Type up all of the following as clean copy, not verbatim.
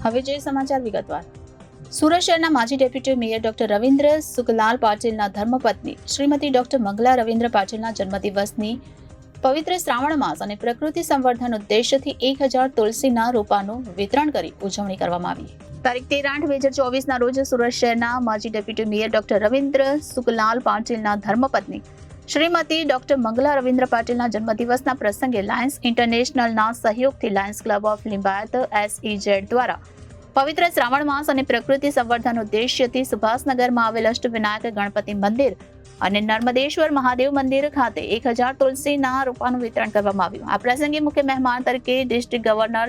હવે જોઈએ સમાચાર વિગતવાર. સુરત શહેરના માજી deputy mayor doctor Ravindra Sukhlal પાટીલના ધર્મપત્ની શ્રીમતી ડોક્ટર મંગલા રવિન્દ્ર પાટીલના જન્મદિવસની પવિત્ર શ્રાવણ માસ અને પ્રકૃતિ સંવર્ધન ઉદ્દેશ્યથી 1000 તુલસીના રોપાનું વિતરણ કરી ઉજવણી કરવામાં આવી. તારીખ 13/8/2024 રોજ સુરત શહેરના માજી deputy mayor doctor Ravindra Sukhlal પાટીલના ધર્મપત્ની શ્રીમતી ડોક્ટર મંગલા રવિન્દ્ર પાટીલના જન્મદિવસના પ્રસંગે લાયન્સ ઇન્ટરનેશનલના સહયોગથી Lions club of Limbayat SEZ દ્વારા પવિત્ર શ્રાવણ માસ અને પ્રકૃતિ સંવર્ધન ઉદ્દેશ્યથી સુભાષનગરમાં આવેલ અષ્ટવિનાયક ગણપતિ મંદિર અને નર્મદેશ્વર મહાદેવ મંદિર ખાતે 1000 તુલસીના રોપાનું વિતરણ કરવામાં આવ્યું. આ પ્રસંગે મુખ્ય મહેમાન તરીકે district governor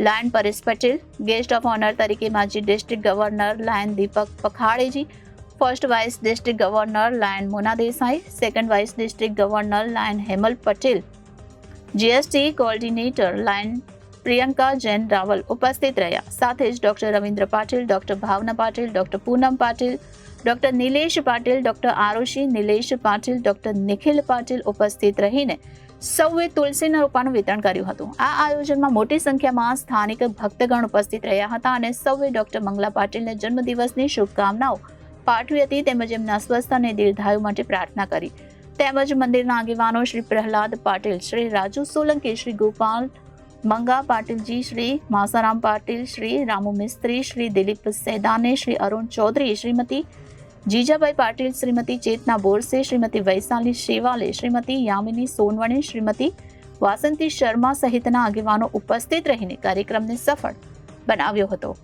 lion Paresh Patel, guest of honour તરીકે માજી district governor lion Deepak Pakhadeji, first vice district governor lion Mona Desai, second vice district governor lion Hemal Patel, GST coordinator lion Priyanka Jain Rawal ઉપસ્થિત રહ્યા. સાથે જ doctor Ravindra Patil, doctor Bhavna Patil, doctor Poonam Patil, doctor Nilesh Patil, doctor Arushi Nilesh Patil, doctor Nikhil Patil ઉપસ્થિત રહીને સૌએ તુલસીના રોપાનું વિતરણ કર્યું હતું. આ આયોજનમાં મોટી સંખ્યામાં સ્થાનિક ભક્તગણ ઉપસ્થિત રહ્યા હતા અને સૌએ ડોક્ટર મંગલા પાટીલને જન્મદિવસની શુભકામનાઓ પાઠવી હતી તેમજ એમના સ્વસ્થ અને દીર્ઘાયુ માટે પ્રાર્થના કરી. તેમજ મંદિરના આગેવાનો શ્રી પ્રહલાદ પાટીલ, શ્રી રાજુ સોલંકી, શ્રી ગોપાલ મંગા પાટીલજી, શ્રી માસારામ પાટીલ, શ્રી રામુ મિસ્ત્રી, શ્રી દિલીપ સેદાને, શ્રી અરુણ ચૌધરી, શ્રીમતી જીજાભાઈ પાટીલ, શ્રીમતી ચેતના બોરસે, શ્રીમતી વૈશાલી શેવાલે, શ્રીમતી યામિની સોનવણે, શ્રીમતી વાસંતી શર્મા સહિતના આગેવાનો ઉપસ્થિત રહીને કાર્યક્રમને સફળ બનાવ્યો હતો.